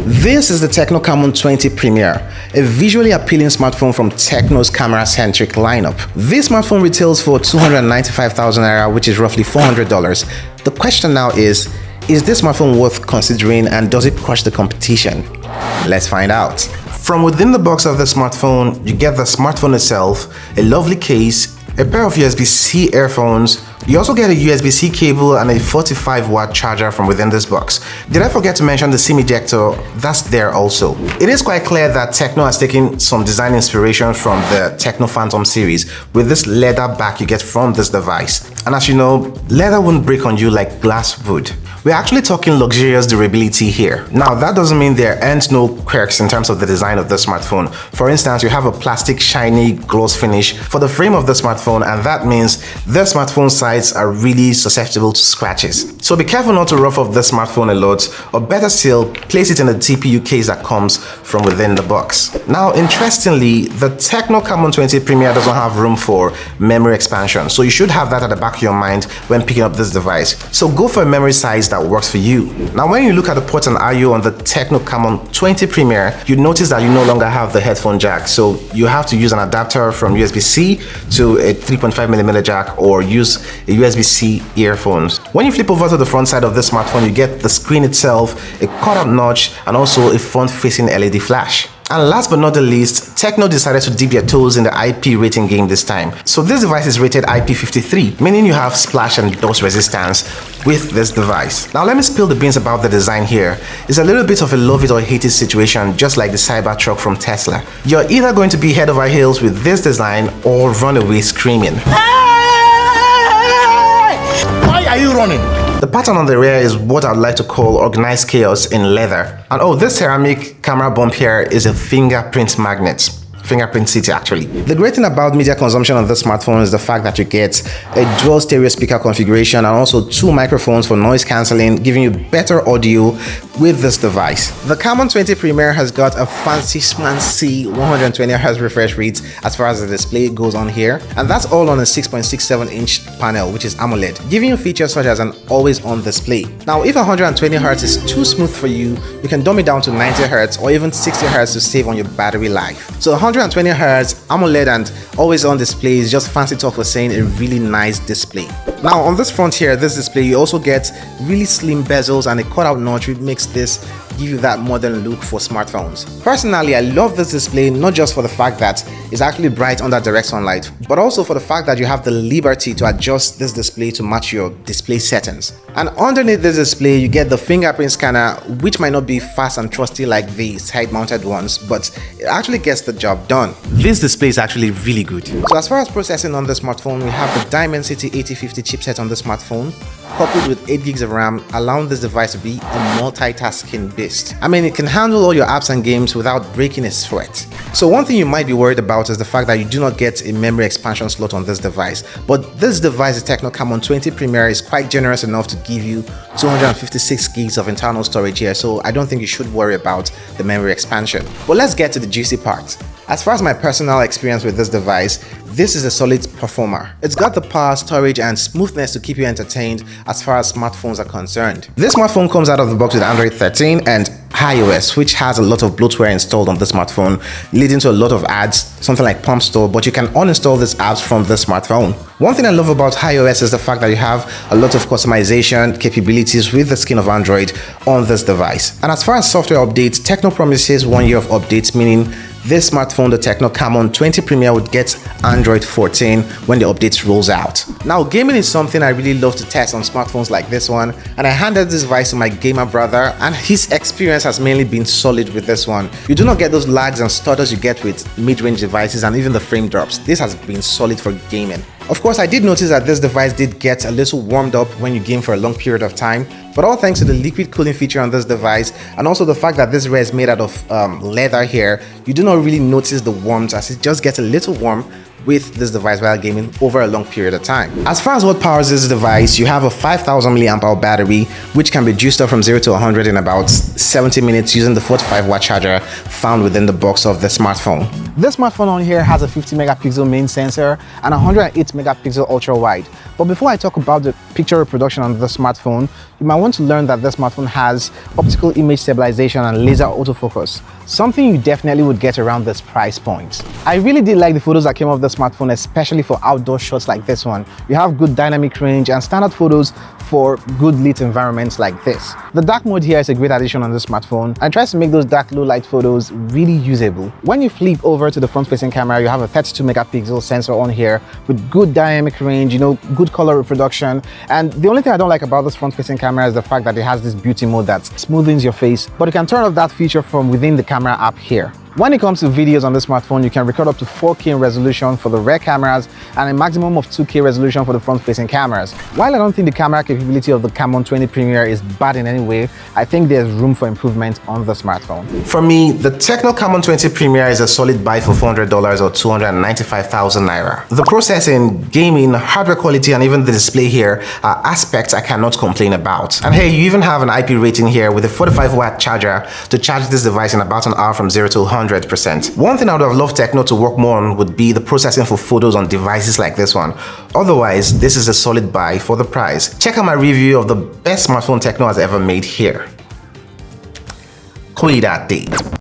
This is the TECNO Camon 20 Premier, a visually appealing smartphone from TECNO's camera-centric lineup. This smartphone retails for 295,000 naira, which is roughly $400. The question now is this smartphone worth considering, and does it crush the competition? Let's find out. From within the box of the smartphone, you get the smartphone itself, a lovely case, a pair of USB-C earphones. You also get a USB-C cable and a 45-watt charger from within this box. Did I forget to mention the SIM ejector? That's there also. It is quite clear that TECNO has taken some design inspiration from the TECNO Phantom series with this leather back you get from this device. And as you know, leather won't break on you like glass would. We're actually talking luxurious durability here. Now, that doesn't mean there aren't no quirks in terms of the design of the smartphone. For instance, you have a plastic shiny gloss finish for the frame of the smartphone, and that means the smartphone sides are really susceptible to scratches. So be careful not to rough up the smartphone a lot, or better still, place it in the TPU case that comes from within the box. Now, interestingly, the TECNO Camon 20 Premier doesn't have room for memory expansion, so you should have that at the back of your mind when picking up this device. So go for a memory size that works for you. Now, when you look at the port and I/O on the TECNO Camon 20 Premier, you notice that you no longer have the headphone jack, so you have to use an adapter from USB-C to a 3.5mm jack, or use a USB-C earphones. When you flip over to the front side of this smartphone, you get the screen itself, a cutout notch, and also a front-facing LED flash. And last but not the least, TECNO decided to dip their toes in the IP rating game this time. So this device is rated IP53, meaning you have splash and dust resistance with this device. Now let me spill the beans about the design here. It's a little bit of a love it or hate it situation, just like the Cybertruck from Tesla. You're either going to be head over heels with this design or run away screaming. Why are you running? The pattern on the rear is what I'd like to call organized chaos in leather. And oh, this ceramic camera bump here is a fingerprint magnet. Fingerprint City, actually. The great thing about media consumption on this smartphone is the fact that you get a dual stereo speaker configuration and also 2 microphones for noise cancelling, giving you better audio with this device. The Camon 20 Premier has got a fancy schmancy 120Hz refresh rate as far as the display goes on here, and that's all on a 6.67-inch panel, which is AMOLED, giving you features such as an always-on display. Now, if 120Hz is too smooth for you, you can dumb it down to 90Hz or even 60Hz to save on your battery life. So 120Hz AMOLED and always-on display is just fancy talk for saying a really nice display. Now, on this front here, this display, you also get really slim bezels and a cutout notch, which makes this give you that modern look for smartphones. Personally, I love this display not just for the fact that it's actually bright under direct sunlight, but also for the fact that you have the liberty to adjust this display to match your display settings. And underneath this display, you get the fingerprint scanner, which might not be fast and trusty like the side-mounted ones, but it actually gets the job done. This display is actually really good. So as far as processing on the smartphone, we have the Dimensity 8050 chipset on the smartphone, coupled with 8 gigs of RAM, allowing this device to be a multitasking beast. I mean, it can handle all your apps and games without breaking a sweat. So one thing you might be worried about is the fact that you do not get a memory expansion slot on this device, but this device, the TECNO Camon 20 Premier, is quite generous enough to give you 256 gigs of internal storage here, so I don't think you should worry about the memory expansion. But let's get to the juicy part. As far as my personal experience with this device, this is a solid performer. It's got the power, storage, and smoothness to keep you entertained as far as smartphones are concerned. This smartphone comes out of the box with Android 13 and iOS, which has a lot of bloatware installed on the smartphone, leading to a lot of ads, something like Pump Store, but you can uninstall these apps from the smartphone. One thing I love about iOS is the fact that you have a lot of customization capabilities with the skin of Android on this device. And as far as software updates, TECNO promises 1 year of updates, meaning this smartphone, the TECNO Camon 20 Premier, would get Android 14 when the update rolls out. Now, gaming is something I really love to test on smartphones like this one, and I handed this device to my gamer brother, and his experience has mainly been solid with this one. You do not get those lags and stutters you get with mid-range devices and even the frame drops. This has been solid for gaming. Of course, I did notice that this device did get a little warmed up when you game for a long period of time, but all thanks to the liquid cooling feature on this device, and also the fact that this rear is made out of leather here, you do not really notice the warmth, as it just gets a little warm with this device while gaming over a long period of time. As far as what powers this device, you have a 5000 mAh battery, which can be juiced up from 0 to 100 in about 70 minutes using the 45-watt charger found within the box of the smartphone. This smartphone on here has a 50 megapixel main sensor and 108 megapixel ultra wide. But before I talk about the picture reproduction on the smartphone, you might want to learn that this smartphone has optical image stabilization and laser autofocus, something you definitely would get around this price point. I really did like the photos that came off the smartphone, especially for outdoor shots like this one. You have good dynamic range and standard photos for good lit environments like this. The dark mode here is a great addition on this smartphone and tries to make those dark low light photos really usable. When you flip over to the front facing camera, you have a 32 megapixel sensor on here with good dynamic range, good color reproduction. And the only thing I don't like about this front facing camera is the fact that it has this beauty mode that smoothens your face, but you can turn off that feature from within the camera app here. When it comes to videos on the smartphone, you can record up to 4K in resolution for the rear cameras and a maximum of 2K resolution for the front-facing cameras. While I don't think the camera capability of the Camon 20 Premier is bad in any way, I think there's room for improvement on the smartphone. For me, the TECNO Camon 20 Premier is a solid buy for $400 or 295,000 naira. The processing, gaming, hardware quality, and even the display here are aspects I cannot complain about. And hey, you even have an IP rating here with a 45-watt charger to charge this device in about an hour from 0 to 100%. One thing I would have loved TECNO to work more on would be the processing for photos on devices like this one. Otherwise, this is a solid buy for the price. Check out my review of the best smartphone TECNO has ever made here. Cuídate.